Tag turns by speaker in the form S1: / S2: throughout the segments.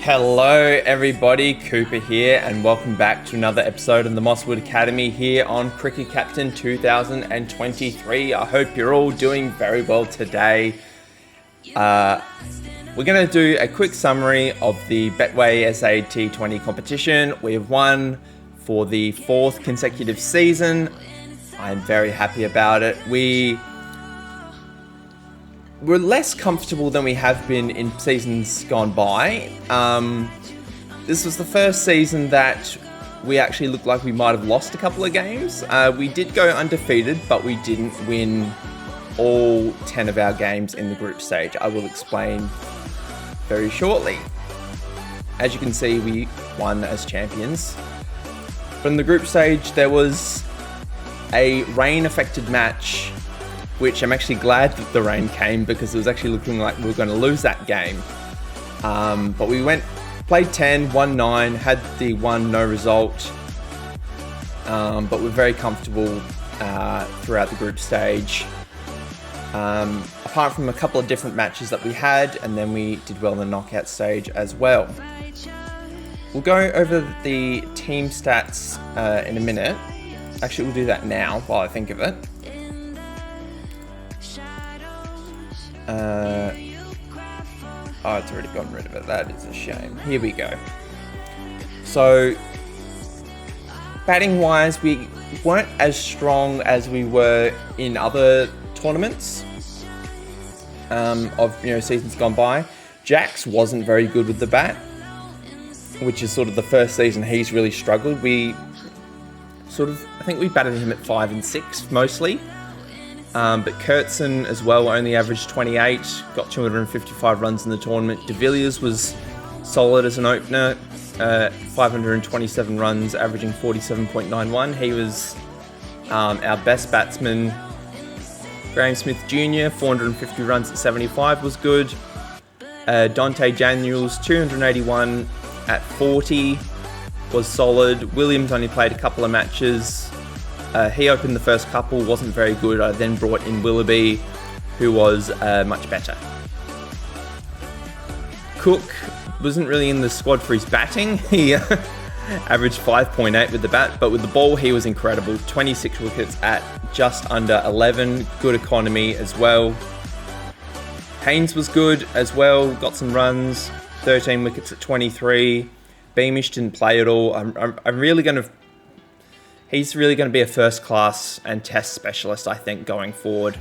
S1: Hello everybody, Cooper here and welcome back to another episode of the Mosswood Academy here on Cricket Captain 2023. I hope you're all doing very well today. We're going to do a quick summary of the Betway SA T20 competition. We have won for the fourth consecutive season. I'm very happy about it. We're less comfortable than we have been in seasons gone by. This was the first season that we actually looked like we might have lost a couple of games. We did go undefeated, but we didn't win all 10 of our games in the group stage. I will explain very shortly. As you can see, we won as champions. But in the group stage, there was a rain-affected match, which I'm actually glad that the rain came because it was actually looking like we were going to lose that game. But we played 10, won 9, had the 1 no result. But we're very comfortable throughout the group stage. Apart from a couple of different matches that we had, and then we did well in the knockout stage as well. We'll go over the team stats in a minute. Actually, we'll do that now while I think of it. It's already gotten rid of it. That is a shame. Here we go. So, batting wise, we weren't as strong as we were in other tournaments of seasons gone by. Jax wasn't very good with the bat, which is sort of the first season he's really struggled. I think we batted him at 5 and 6 mostly. But Kurtzen as well only averaged 28, got 255 runs in the tournament. De Villiers was solid as an opener, 527 runs, averaging 47.91. He was our best batsman. Graham Smith Jr., 450 runs at 75 was good. Dante Daniels, 281 at 40 was solid. Williams only played a couple of matches. He opened the first couple, wasn't very good. I then brought in Willoughby, who was much better. Cook wasn't really in the squad for his batting. He averaged 5.8 with the bat, but with the ball, he was incredible. 26 wickets at just under 11. Good economy as well. Haynes was good as well, got some runs. 13 wickets at 23. Beamish didn't play at all. He's really going to be a first class and test specialist, I think, going forward.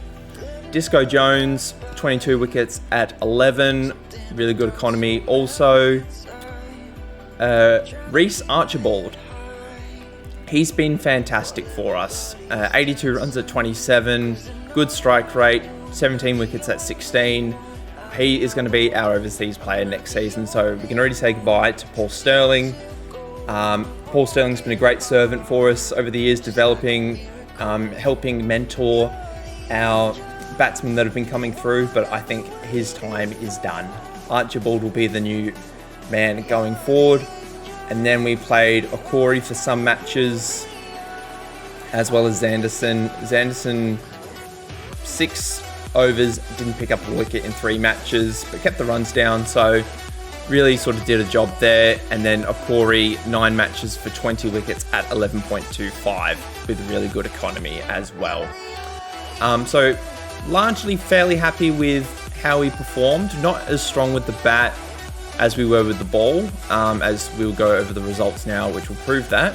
S1: Disco Jones, 22 wickets at 11. Really good economy. Also, Reece Archibald. He's been fantastic for us. 82 runs at 27. Good strike rate. 17 wickets at 16. He is going to be our overseas player next season. So we can already say goodbye to Paul Sterling. Paul Sterling's been a great servant for us over the years, developing, helping mentor our batsmen that have been coming through, but I think his time is done. Archibald will be the new man going forward. And then we played Okori for some matches, as well as Zanderson. Zanderson, 6 overs, didn't pick up a wicket in 3 matches, but kept the runs down, so really sort of did a job there. And then Okori, 9 matches for 20 wickets at 11.25 with really good economy as well. So largely fairly happy with how he performed. Not as strong with the bat as we were with the ball, as we'll go over the results now, which will prove that.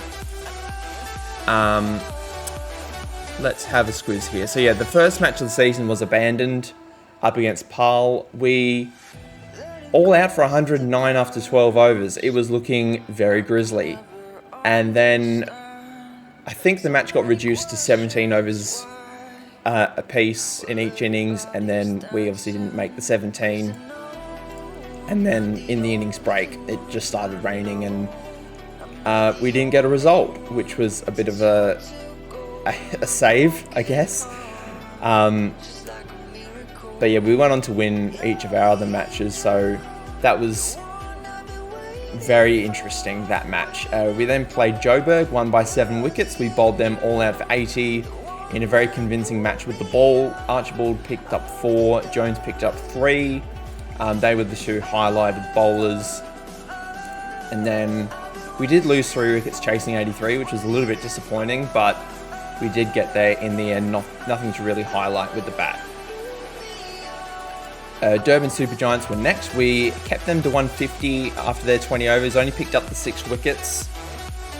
S1: Let's have a squiz here. So yeah, the first match of the season was abandoned up against Pal. We all out for 109 after 12 overs. It was looking very grisly. And then I think the match got reduced to 17 overs a piece in each innings, and then we obviously didn't make the 17. And then in the innings break, it just started raining, and we didn't get a result, which was a bit of a save, I guess. But yeah, we went on to win each of our other matches, so that was very interesting, that match. We then played Joburg, won by 7 wickets. We bowled them all out for 80 in a very convincing match with the ball. Archibald picked up 4, Jones picked up 3. They were the 2 highlighted bowlers. And then we did lose 3 wickets chasing 83, which was a little bit disappointing, but we did get there in the end. Nothing to really highlight with the bat. Durban Supergiants were next. We kept them to 150 after their 20 overs, only picked up the 6 wickets.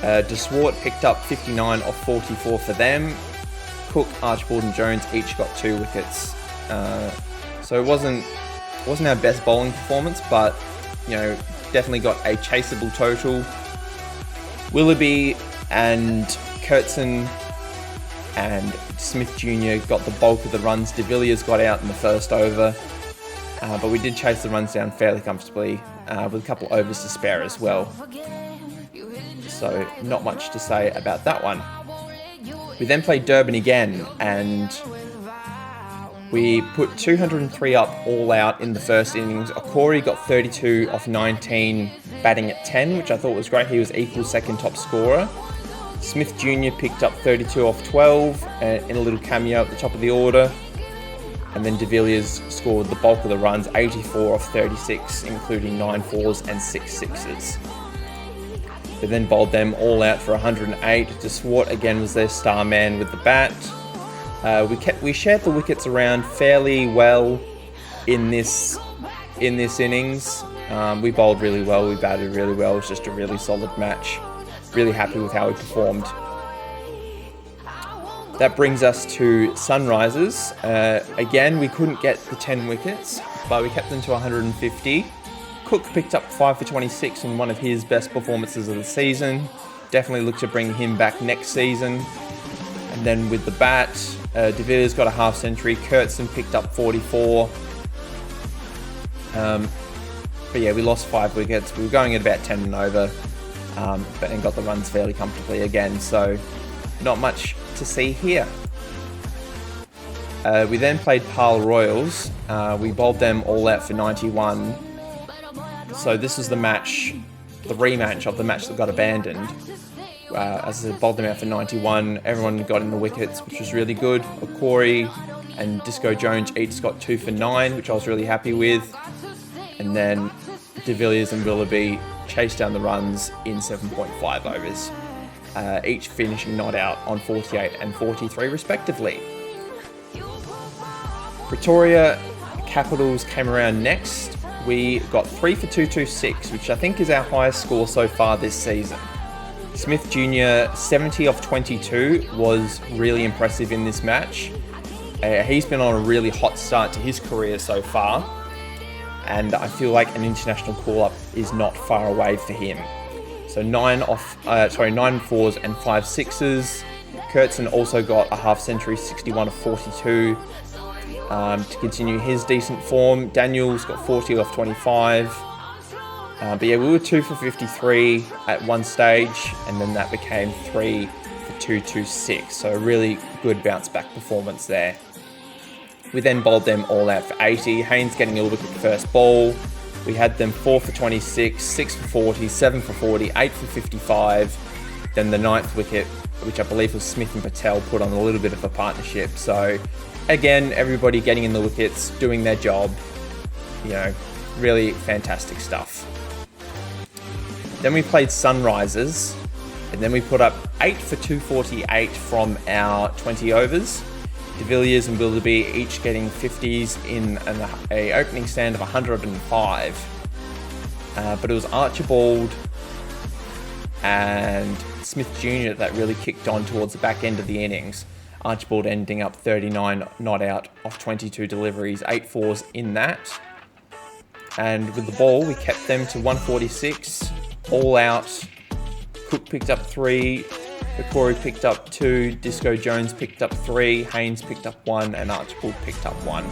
S1: De Swart picked up 59 off 44 for them. Cook, Archibald and Jones each got 2 wickets. So it wasn't our best bowling performance, but definitely got a chaseable total. Willoughby and Kurtzen and Smith Jr. got the bulk of the runs. De Villiers got out in the first over, but we did chase the runs down fairly comfortably with a couple overs to spare as well. So not much to say about that one. We then played Durban again, and we put 203 up all out in the first innings. Okori got 32 off 19, batting at 10, which I thought was great. He was equal second top scorer. Smith Jr. picked up 32 off 12 in a little cameo at the top of the order. And then De Villiers scored the bulk of the runs, 84 off 36, including 9 4s and 6 6s. They then bowled them all out for 108. De Swart again was their star man with the bat. We shared the wickets around fairly well in this innings. We bowled really well, we batted really well. It was just a really solid match. Really happy with how we performed. That brings us to Sunrisers. Again, we couldn't get the 10 wickets, but we kept them to 150. Cook picked up 5 for 26 in one of his best performances of the season. Definitely look to bring him back next season. And then with the bat, De Villiers got a half century. Kurtzen picked up 44. But yeah, we lost 5 wickets. We were going at about 10 and over, and got the runs fairly comfortably again. So not much to see here. We then played Pal Royals. We bowled them all out for 91. So this was the rematch of the match that got abandoned. As I said, bowled them out for 91. Everyone got in the wickets, which was really good. Okori and Disco Jones each got 2 for 9, which I was really happy with. And then De Villiers and Willoughby chased down the runs in 7.5 overs, each finishing not out on 48 and 43 respectively. Pretoria Capitals came around next. We got 3 for 226, which I think is our highest score so far this season. Smith Jr. 70 off 22 was really impressive in this match. He's been on a really hot start to his career so far, and I feel like an international call-up is not far away for him. So 9 4s and 5 6s. Kurtzen also got a half century, 61 of 42. To continue his decent form, Daniels got 40 off 25. But yeah, we were 2 for 53 at one stage, and then that became 3 for 226. So a really good bounce back performance there. We then bowled them all out for 80. Haynes getting a wicket first ball. We had them 4 for 26, 6 for 40, 7 for 40, 8 for 55. Then the 9th wicket, which I believe was Smith and Patel, put on a little bit of a partnership. So again, everybody getting in the wickets, doing their job. Really fantastic stuff. Then we played Sunrisers, and then we put up 8 for 248 from our 20 overs. De Villiers and Willoughby each getting 50s in an opening stand of 105. But it was Archibald and Smith Jr. that really kicked on towards the back end of the innings. Archibald ending up 39 not out off 22 deliveries, 8 4s in that. And with the ball, we kept them to 146, all out. Cook picked up 3, Okori picked up 2, Disco Jones picked up 3, Haynes picked up 1, and Archibald picked up 1.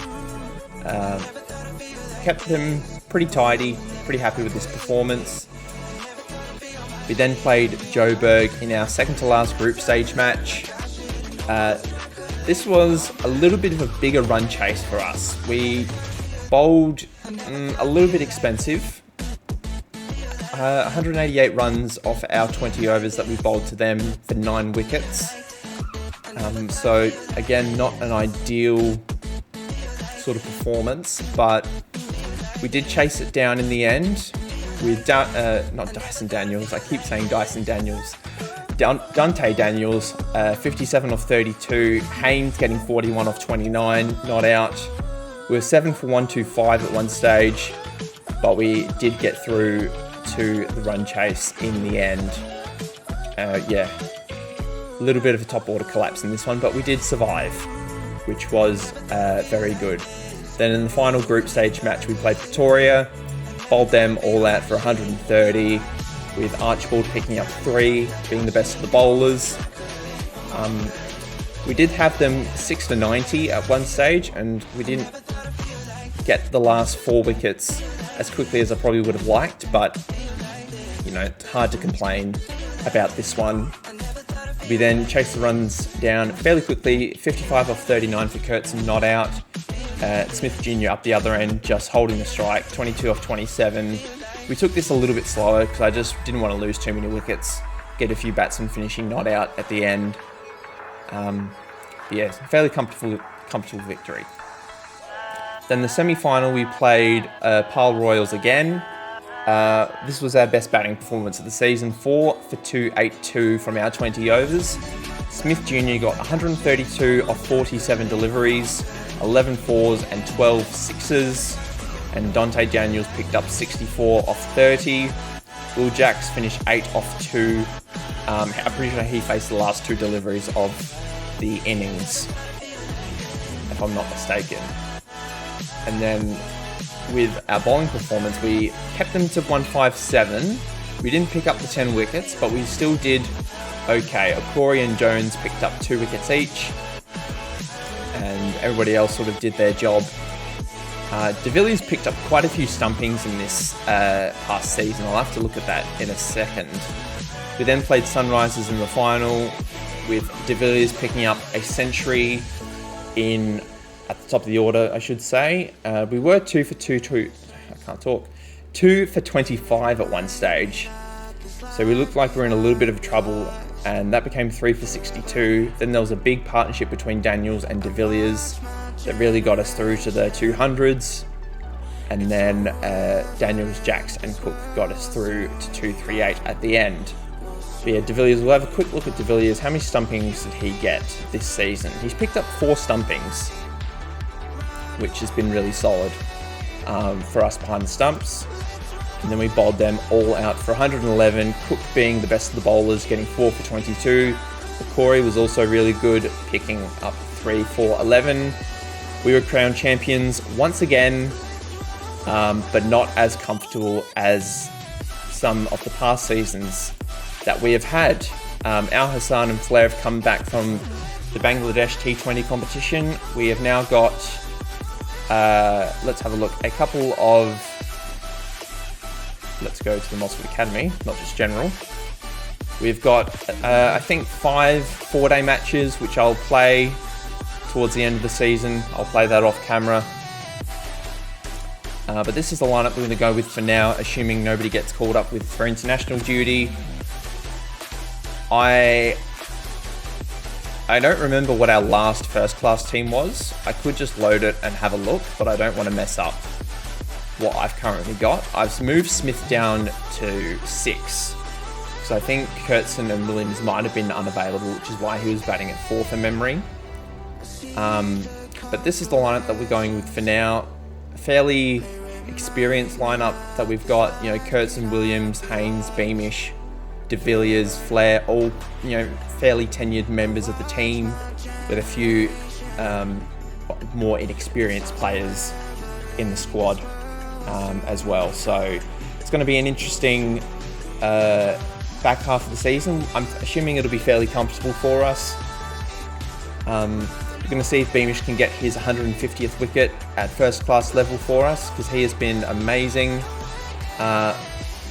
S1: Kept them pretty tidy, pretty happy with this performance. We then played Joburg in our second to last group stage match. This was a little bit of a bigger run chase for us. We bowled a little bit expensive. 188 runs off our 20 overs that we bowled to them for 9 wickets. So again, not an ideal sort of performance, but we did chase it down in the end. with not Dyson Daniels. I keep saying Dyson Daniels. Dante Daniels, 57 off 32. Haynes getting 41 off 29, not out. We were 7 for 125 at one stage, but we did get through to the run chase in the end. A little bit of a top order collapse in this one, but we did survive, which was very good. Then in the final group stage match, we played Pretoria, bowled them all out for 130, with Archibald picking up 3, being the best of the bowlers. We did have them 6 for 90 at one stage, and we didn't get the last 4 wickets as quickly as I probably would have liked, but it's hard to complain about this one. We then chased the runs down fairly quickly, 55 off 39 for Kurtzen, not out. Smith Jr. up the other end, just holding the strike, 22 off 27. We took this a little bit slower because I just didn't want to lose too many wickets, get a few batsmen finishing not out at the end. Fairly comfortable victory. Then the semi-final, we played Pile Royals again. This was our best batting performance of the season, 4 for 282 from our 20 overs. Smith Jr. got 132 off 47 deliveries, 11 fours and 12 sixes. And Dante Daniels picked up 64 off 30. Will Jacks finished 8 off 2. I'm pretty sure he faced the last 2 deliveries of the innings, if I'm not mistaken. And then with our bowling performance, we kept them to 157. We didn't pick up the 10 wickets, but we still did okay. Okori and Jones picked up 2 wickets each, and everybody else sort of did their job. De Villiers picked up quite a few stumpings in this past season. I'll have to look at that in a second. We then played Sunrisers in the final, with De Villiers picking up a century at the top of the order, I should say. We were 2 for 25 at one stage. So we looked like we were in a little bit of trouble, and that became 3 for 62. Then there was a big partnership between Daniels and De Villiers that really got us through to the 200s. And then Daniels, Jacks and Cook got us through to 238 at the end. But yeah, De Villiers, we'll have a quick look at De Villiers. How many stumpings did he get this season? He's picked up 4 stumpings, which has been really solid for us behind the stumps. And then we bowled them all out for 111. Cook being the best of the bowlers, getting 4 for 22. Okori was also really good, picking up 3 for 11. We were crowned champions once again, but not as comfortable as some of the past seasons that we have had. Al Hassan and Flair have come back from the Bangladesh T20 competition. We have now got, let's have a look, let's go to the Mosswood Academy, not just general. We've got, I think, 5 4-day matches, which I'll play towards the end of the season. I'll play that off camera. But this is the lineup we're going to go with for now, assuming nobody gets called up for international duty. I don't remember what our last first class team was. I could just load it and have a look, but I don't want to mess up what I've currently got. I've moved Smith down to 6. So I think Kurtzen and Williams might have been unavailable, which is why he was batting at 4 from memory. But this is the lineup that we're going with for now. A fairly experienced lineup that we've got. Kurtzen, Williams, Haynes, Beamish, De Villiers, Flair, all fairly tenured members of the team, with a few more inexperienced players in the squad as well. So it's going to be an interesting back half of the season. I'm assuming it'll be fairly comfortable for us. We're going to see if Beamish can get his 150th wicket at first class level for us, because he has been amazing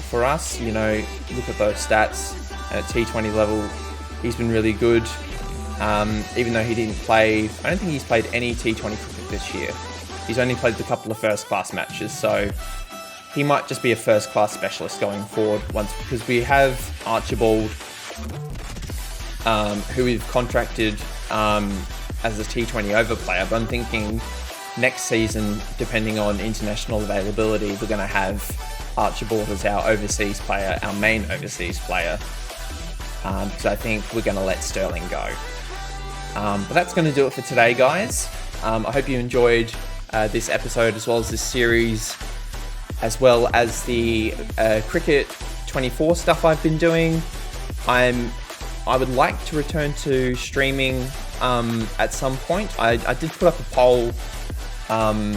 S1: for us. Look at those stats at T20 level. He's been really good. Even though he didn't play, I don't think he's played any T20 cricket this year. He's only played a couple of first class matches, so he might just be a first class specialist going forward because we have Archibald, who we've contracted as a T20 over player, but I'm thinking next season, depending on international availability, we're going to have Archibald as our overseas player, our main overseas player, because I think we're going to let Sterling go. But that's going to do it for today, guys. I hope you enjoyed this episode as well as this series, as well as the Cricket 24 stuff I've been doing. I would like to return to streaming at some point. I did put up a poll a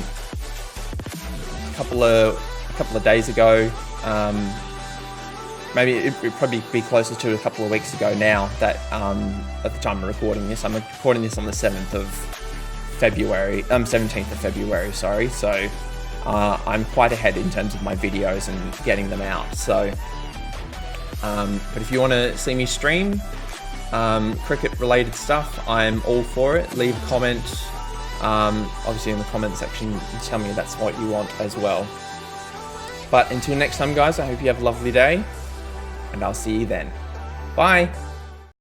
S1: couple of days ago. Maybe it'd probably be closer to a couple of weeks ago now, that at the time of recording this. I'm recording this on the 17th of February, sorry. So I'm quite ahead in terms of my videos and getting them out. So, but if you want to see me stream cricket related stuff, I'm all for it. Leave a comment, obviously in the comment section, and tell me that's what you want as well. But until next time, guys, I hope you have a lovely day, and I'll see you then. Bye.